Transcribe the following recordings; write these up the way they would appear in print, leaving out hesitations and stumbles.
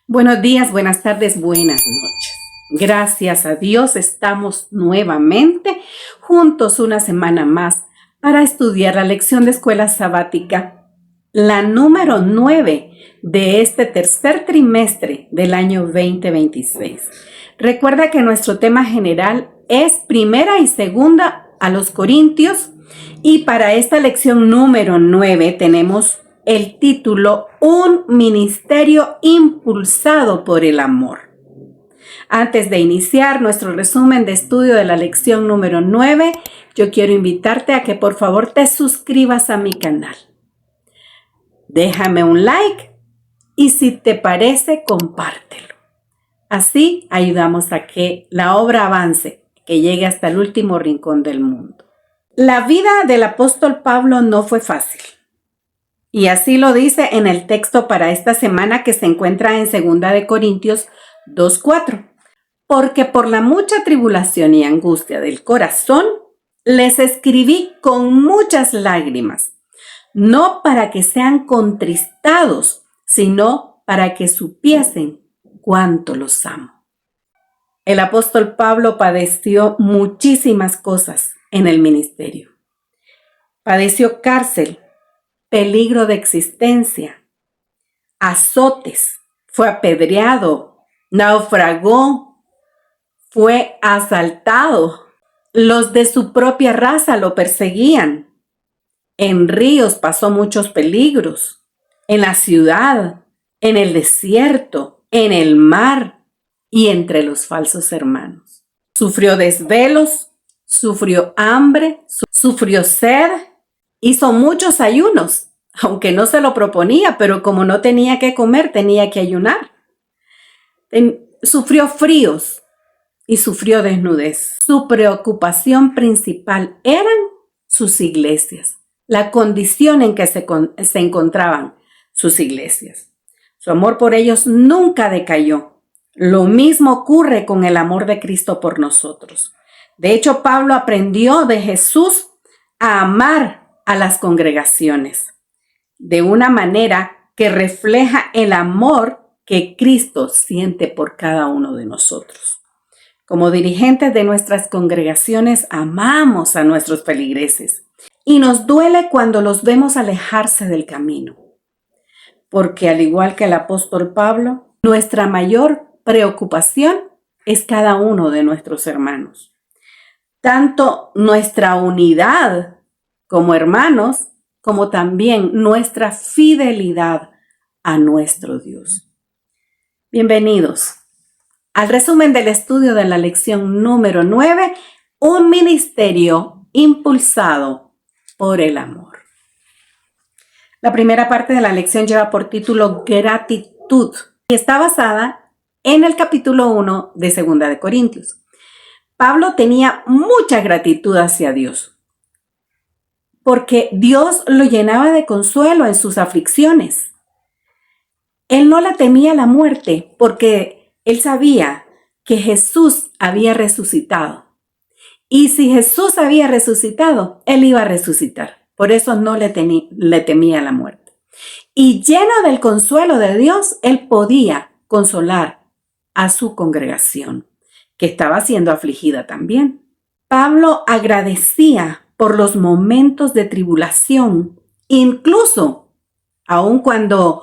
Buenos días, buenas tardes, buenas noches. Gracias a Dios estamos nuevamente juntos una semana más para estudiar la lección de escuela sabática, la número 9 de este tercer trimestre del año 2026. Recuerda que nuestro tema general es primera y segunda a los Corintios y para esta lección número 9 tenemos el título Un ministerio impulsado por el amor. Antes de iniciar nuestro resumen de estudio de la lección número 9, yo quiero invitarte a que por favor te suscribas a mi canal. Déjame un like y si te parece, compártelo. Así ayudamos a que la obra avance, que llegue hasta el último rincón del mundo. La vida del apóstol Pablo no fue fácil. Y así lo dice en el texto para esta semana que se encuentra en 2 Corintios 2:4. Porque por la mucha tribulación y angustia del corazón, les escribí con muchas lágrimas, no para que sean contristados, sino para que supiesen cuánto los amo. El apóstol Pablo padeció muchísimas cosas en el ministerio. Padeció cárcel, peligro de existencia, azotes, fue apedreado, naufragó, fue asaltado. Los de su propia raza lo perseguían. En ríos pasó muchos peligros, en la ciudad, en el desierto, en el mar y entre los falsos hermanos. Sufrió desvelos, sufrió hambre, sufrió sed. Hizo muchos ayunos, aunque no se lo proponía, pero como no tenía que comer, tenía que ayunar. Sufrió fríos y sufrió desnudez. Su preocupación principal eran sus iglesias, la condición en que se encontraban sus iglesias. Su amor por ellos nunca decayó. Lo mismo ocurre con el amor de Cristo por nosotros. De hecho, Pablo aprendió de Jesús a amar a las congregaciones de una manera que refleja el amor que Cristo siente por cada uno de nosotros. Como dirigentes de nuestras congregaciones amamos a nuestros feligreses y nos duele cuando los vemos alejarse del camino, porque al igual que el apóstol Pablo, nuestra mayor preocupación es cada uno de nuestros hermanos. Tanto nuestra unidad como hermanos, como también nuestra fidelidad a nuestro Dios. Bienvenidos al resumen del estudio de la lección número 9, un ministerio impulsado por el amor. La primera parte de la lección lleva por título Gratitud y está basada en el capítulo 1 de 2 Corintios. Pablo tenía mucha gratitud hacia Dios, porque Dios lo llenaba de consuelo en sus aflicciones. Él no le temía la muerte porque él sabía que Jesús había resucitado. Y si Jesús había resucitado, él iba a resucitar. Por eso no le temía la muerte. Y lleno del consuelo de Dios, él podía consolar a su congregación, que estaba siendo afligida también. Pablo agradecía por los momentos de tribulación, incluso aun cuando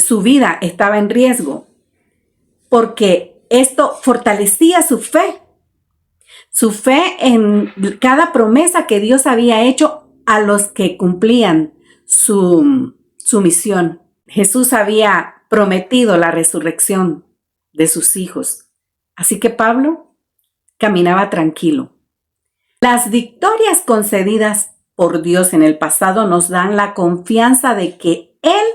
su vida estaba en riesgo, porque esto fortalecía su fe en cada promesa que Dios había hecho a los que cumplían su misión. Jesús había prometido la resurrección de sus hijos, así que Pablo caminaba tranquilo. Las victorias concedidas por Dios en el pasado nos dan la confianza de que Él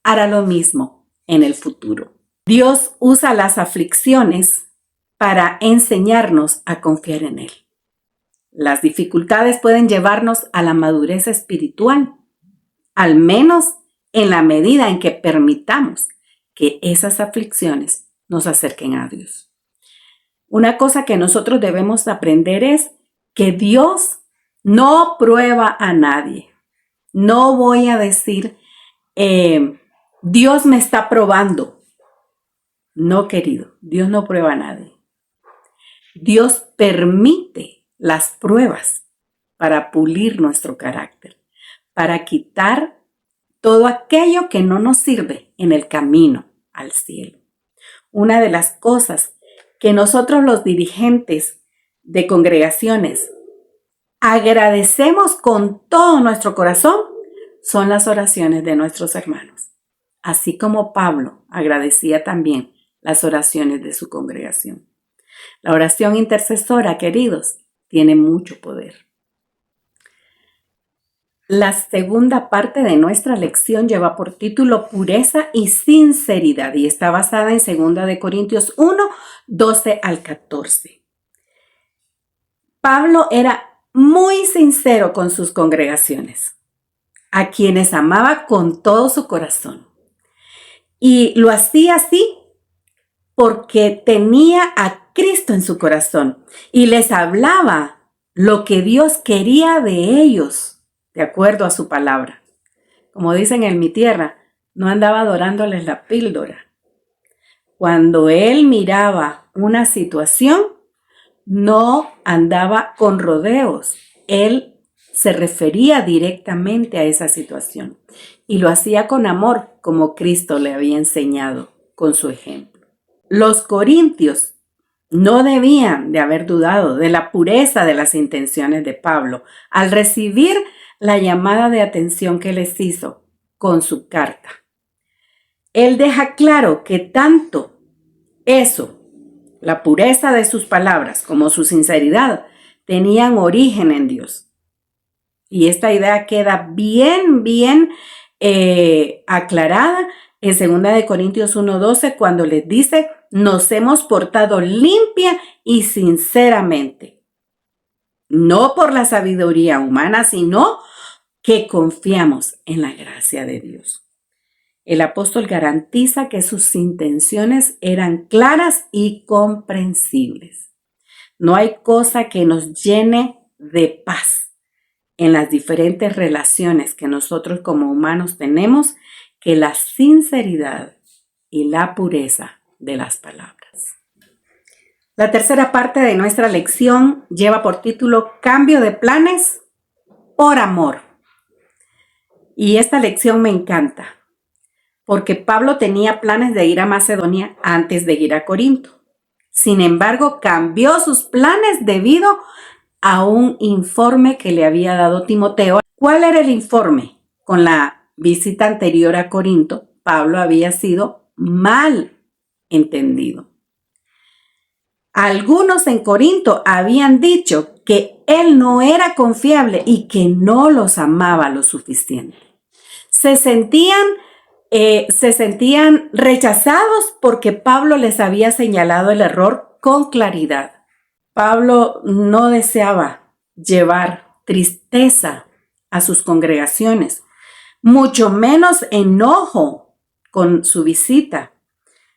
hará lo mismo en el futuro. Dios usa las aflicciones para enseñarnos a confiar en Él. Las dificultades pueden llevarnos a la madurez espiritual, al menos en la medida en que permitamos que esas aflicciones nos acerquen a Dios. Una cosa que nosotros debemos aprender es que Dios no prueba a nadie. No voy a decir, Dios me está probando. No, querido, Dios no prueba a nadie. Dios permite las pruebas para pulir nuestro carácter, para quitar todo aquello que no nos sirve en el camino al cielo. Una de las cosas que nosotros los dirigentes de congregaciones agradecemos con todo nuestro corazón son las oraciones de nuestros hermanos, así como Pablo agradecía también las oraciones de su congregación. La oración intercesora, queridos, tiene mucho poder. La segunda parte de nuestra lección lleva por título Pureza y Sinceridad y está basada en 2 Corintios 1, 12 al 14. Pablo era muy sincero con sus congregaciones, a quienes amaba con todo su corazón. Y lo hacía así porque tenía a Cristo en su corazón y les hablaba lo que Dios quería de ellos, de acuerdo a su palabra. Como dicen en mi tierra, no andaba adorándoles la píldora. Cuando él miraba una situación, no andaba con rodeos. Él se refería directamente a esa situación y lo hacía con amor, como Cristo le había enseñado con su ejemplo. Los corintios no debían de haber dudado de la pureza de las intenciones de Pablo al recibir la llamada de atención que les hizo con su carta. Él deja claro que tanto eso, la pureza de sus palabras como su sinceridad, tenían origen en Dios. Y esta idea queda bien aclarada en 2 Corintios 1:12 cuando les dice: nos hemos portado limpia y sinceramente, no por la sabiduría humana, sino que confiamos en la gracia de Dios. El apóstol garantiza que sus intenciones eran claras y comprensibles. No hay cosa que nos llene de paz en las diferentes relaciones que nosotros como humanos tenemos que la sinceridad y la pureza de las palabras. La tercera parte de nuestra lección lleva por título Cambio de planes por amor. Y esta lección me encanta, porque Pablo tenía planes de ir a Macedonia antes de ir a Corinto. Sin embargo, cambió sus planes debido a un informe que le había dado Timoteo. ¿Cuál era el informe? Con la visita anterior a Corinto, Pablo había sido mal entendido. Algunos en Corinto habían dicho que él no era confiable y que no los amaba lo suficiente. Se sentían rechazados porque Pablo les había señalado el error con claridad. Pablo no deseaba llevar tristeza a sus congregaciones, mucho menos enojo con su visita,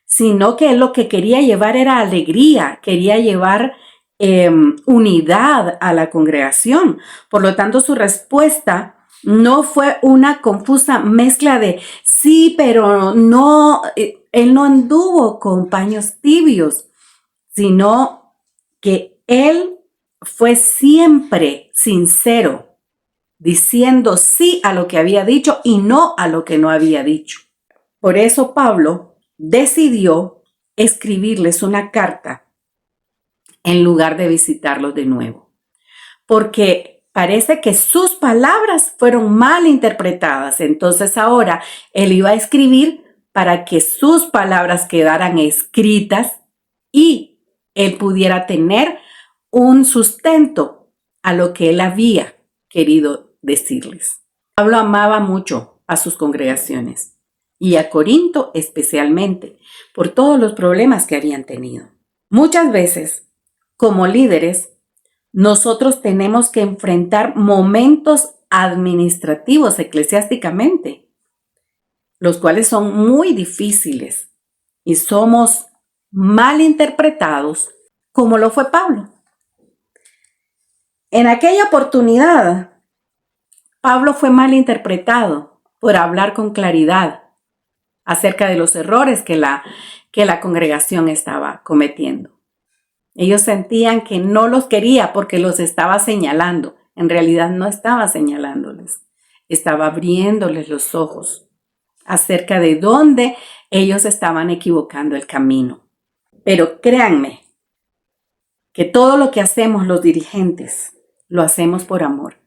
sino que él lo que quería llevar era alegría, quería llevar unidad a la congregación. Por lo tanto, su respuesta no fue una confusa mezcla de sí, pero no, él no anduvo con paños tibios, sino que él fue siempre sincero, diciendo sí a lo que había dicho y no a lo que no había dicho. Por eso Pablo decidió escribirles una carta en lugar de visitarlos de nuevo, porque parece que sus palabras fueron mal interpretadas. Entonces ahora él iba a escribir para que sus palabras quedaran escritas y él pudiera tener un sustento a lo que él había querido decirles. Pablo amaba mucho a sus congregaciones y a Corinto especialmente por todos los problemas que habían tenido. Muchas veces, como líderes, nosotros tenemos que enfrentar momentos administrativos eclesiásticamente, los cuales son muy difíciles y somos mal interpretados, como lo fue Pablo. En aquella oportunidad, Pablo fue mal interpretado por hablar con claridad acerca de los errores que que la congregación estaba cometiendo. Ellos sentían que no los quería porque los estaba señalando. En realidad no estaba señalándoles, estaba abriéndoles los ojos acerca de dónde ellos estaban equivocando el camino. Pero créanme que todo lo que hacemos los dirigentes lo hacemos por amor.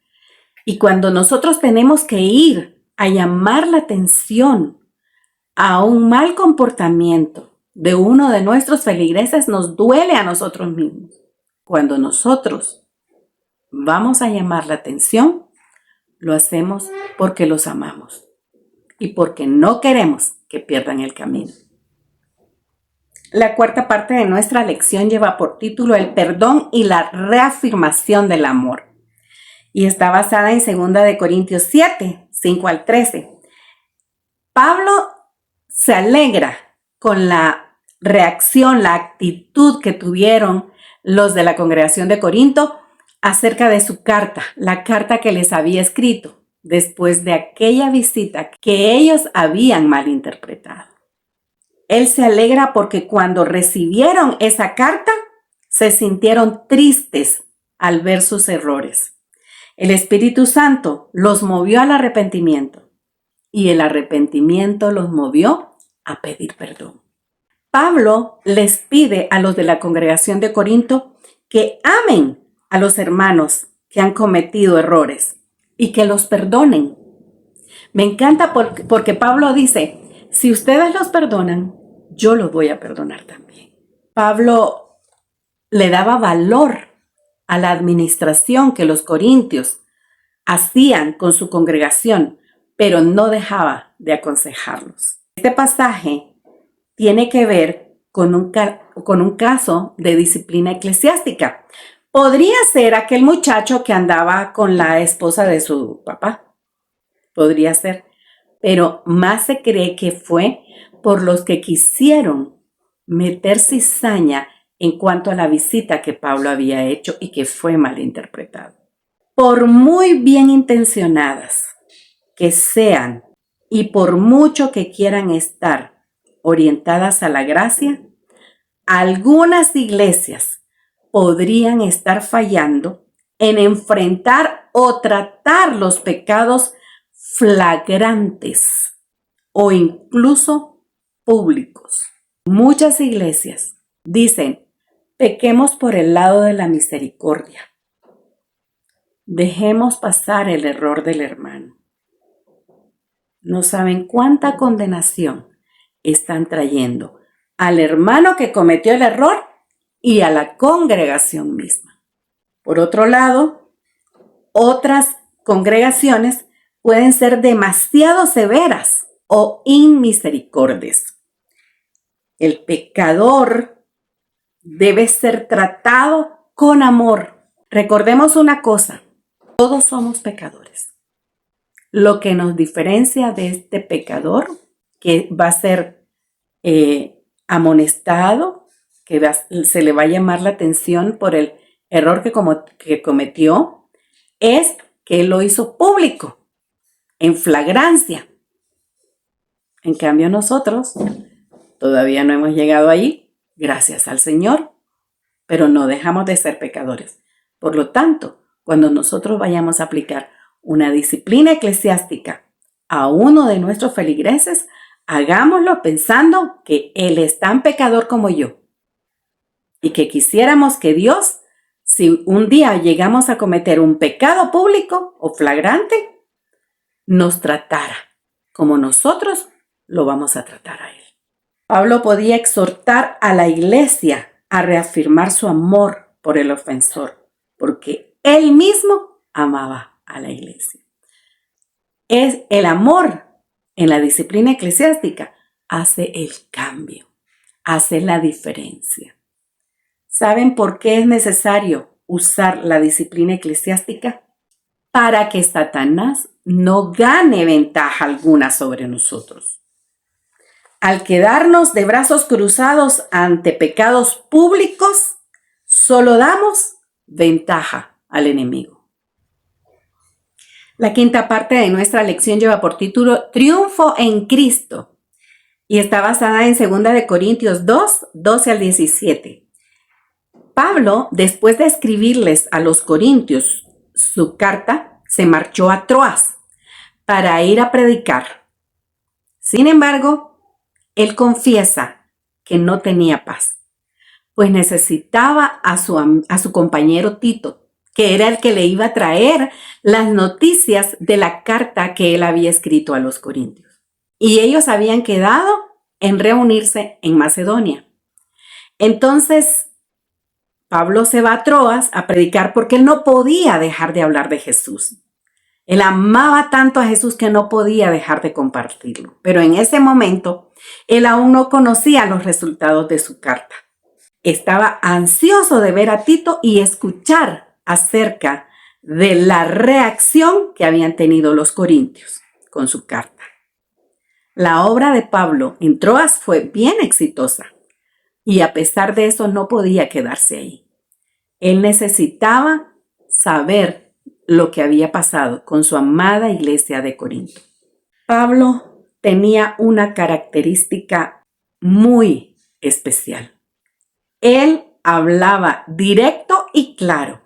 Y cuando nosotros tenemos que ir a llamar la atención a un mal comportamiento de uno de nuestros feligreses, nos duele a nosotros mismos. Cuando nosotros vamos a llamar la atención, lo hacemos porque los amamos y porque no queremos que pierdan el camino. La cuarta parte de nuestra lección lleva por título El perdón y la reafirmación del amor. Y está basada en 2 de Corintios 7, 5 al 13. Pablo se alegra con la reacción, la actitud que tuvieron los de la congregación de Corinto acerca de su carta, la carta que les había escrito después de aquella visita que ellos habían malinterpretado. Él se alegra porque cuando recibieron esa carta se sintieron tristes al ver sus errores. El Espíritu Santo los movió al arrepentimiento y el arrepentimiento los movió a pedir perdón. Pablo les pide a los de la congregación de Corinto que amen a los hermanos que han cometido errores y que los perdonen. Me encanta porque Pablo dice, si ustedes los perdonan, yo los voy a perdonar también. Pablo le daba valor a la administración que los corintios hacían con su congregación, pero no dejaba de aconsejarlos. Este pasaje tiene que ver con un caso de disciplina eclesiástica. Podría ser aquel muchacho que andaba con la esposa de su papá. Podría ser, pero más se cree que fue por los que quisieron meter cizaña en cuanto a la visita que Pablo había hecho y que fue malinterpretado. Por muy bien intencionadas que sean y por mucho que quieran estar orientadas a la gracia, algunas iglesias podrían estar fallando en enfrentar o tratar los pecados flagrantes o incluso públicos. Muchas iglesias dicen, pequemos por el lado de la misericordia. Dejemos pasar el error del hermano. No saben cuánta condenación están trayendo al hermano que cometió el error y a la congregación misma. Por otro lado, otras congregaciones pueden ser demasiado severas o inmisericordias. El pecador debe ser tratado con amor. Recordemos una cosa, todos somos pecadores. Lo que nos diferencia de este pecador, que va a ser amonestado, que se le va a llamar la atención por el error que cometió, es que él lo hizo público, en flagrancia. En cambio nosotros todavía no hemos llegado ahí, gracias al Señor, pero no dejamos de ser pecadores. Por lo tanto, cuando nosotros vayamos a aplicar una disciplina eclesiástica a uno de nuestros feligreses, hagámoslo pensando que él es tan pecador como yo y que quisiéramos que Dios, si un día llegamos a cometer un pecado público o flagrante, nos tratara como nosotros lo vamos a tratar a él. Pablo podía exhortar a la iglesia a reafirmar su amor por el ofensor, porque él mismo amaba a la iglesia. Es el amor en la disciplina eclesiástica hace el cambio, hace la diferencia. ¿Saben por qué es necesario usar la disciplina eclesiástica? Para que Satanás no gane ventaja alguna sobre nosotros. Al quedarnos de brazos cruzados ante pecados públicos, solo damos ventaja al enemigo. La quinta parte de nuestra lección lleva por título Triunfo en Cristo. y está basada en 2 Corintios 2, 12 al 17. Pablo, después de escribirles a los corintios su carta, se marchó a Troas para ir a predicar. Sin embargo, él confiesa que no tenía paz, pues necesitaba a su compañero Tito, que era el que le iba a traer las noticias de la carta que él había escrito a los corintios. Y ellos habían quedado en reunirse en Macedonia. Entonces, Pablo se va a Troas a predicar porque él no podía dejar de hablar de Jesús. Él amaba tanto a Jesús que no podía dejar de compartirlo. Pero en ese momento, él aún no conocía los resultados de su carta. Estaba ansioso de ver a Tito y escuchar acerca de la reacción que habían tenido los corintios con su carta. La obra de Pablo en Troas fue bien exitosa y a pesar de eso no podía quedarse ahí. Él necesitaba saber lo que había pasado con su amada iglesia de Corinto. Pablo tenía una característica muy especial. Él hablaba directo y claro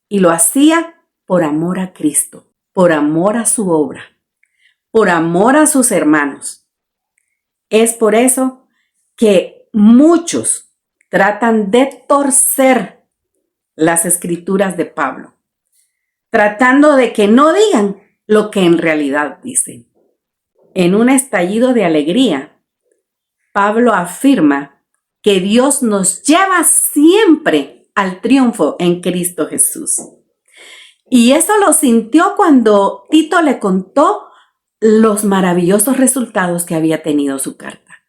y lo hacía por amor a Cristo, por amor a su obra, por amor a sus hermanos. Es por eso que muchos tratan de torcer las escrituras de Pablo, tratando de que no digan lo que en realidad dicen. En un estallido de alegría, Pablo afirma que Dios nos lleva siempre al triunfo en Cristo Jesús. Y eso lo sintió cuando Tito le contó los maravillosos resultados que había tenido su carta.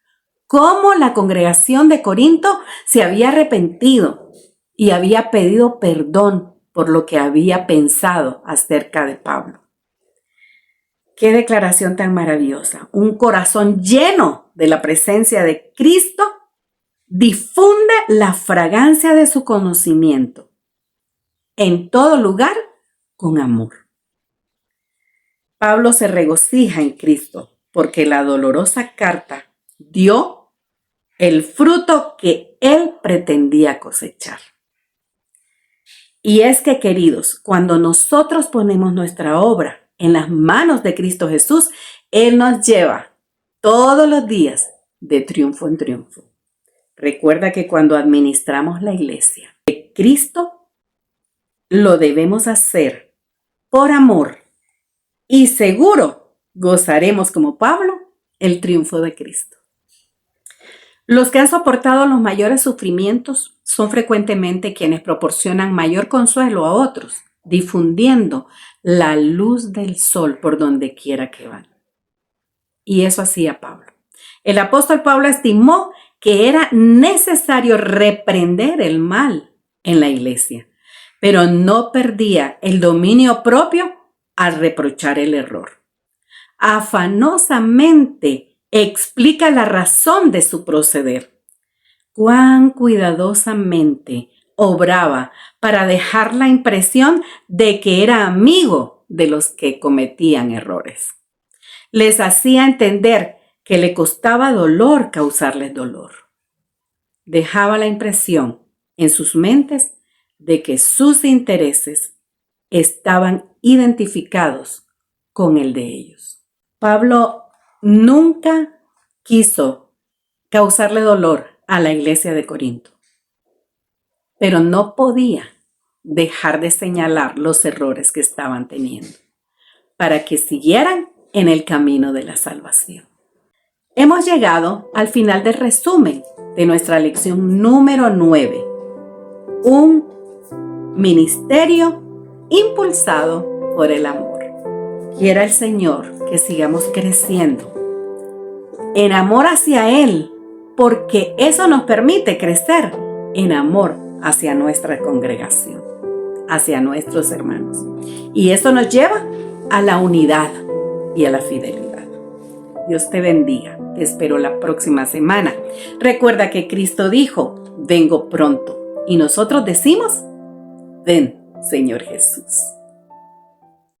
Cómo la congregación de Corinto se había arrepentido y había pedido perdón por lo que había pensado acerca de Pablo. Qué declaración tan maravillosa. Un corazón lleno de la presencia de Cristo difunde la fragancia de su conocimiento en todo lugar con amor. Pablo se regocija en Cristo porque la dolorosa carta dio el fruto que él pretendía cosechar. Y es que, queridos, cuando nosotros ponemos nuestra obra en las manos de Cristo Jesús, Él nos lleva todos los días de triunfo en triunfo. Recuerda que cuando administramos la iglesia de Cristo, lo debemos hacer por amor y seguro gozaremos como Pablo el triunfo de Cristo. Los que han soportado los mayores sufrimientos son frecuentemente quienes proporcionan mayor consuelo a otros, difundiendo la luz del sol por donde quiera que van. Y eso hacía Pablo. El apóstol Pablo estimó que era necesario reprender el mal en la iglesia, pero no perdía el dominio propio al reprochar el error. Afanosamente explica la razón de su proceder. Cuán cuidadosamente obraba para dejar la impresión de que era amigo de los que cometían errores. Les hacía entender que le costaba dolor causarles dolor. Dejaba la impresión en sus mentes de que sus intereses estaban identificados con el de ellos. Pablo nunca quiso causarle dolor a la iglesia de Corinto, pero no podía dejar de señalar los errores que estaban teniendo para que siguieran en el camino de la salvación. Hemos llegado al final del resumen de nuestra lección número 9. Un ministerio impulsado por el amor. Quiera el Señor que sigamos creciendo en amor hacia Él, porque eso nos permite crecer en amor hacia nuestra congregación, hacia nuestros hermanos. Y eso nos lleva a la unidad y a la fidelidad. Dios te bendiga. Te espero la próxima semana. Recuerda que Cristo dijo, vengo pronto. Y nosotros decimos, ven, Señor Jesús.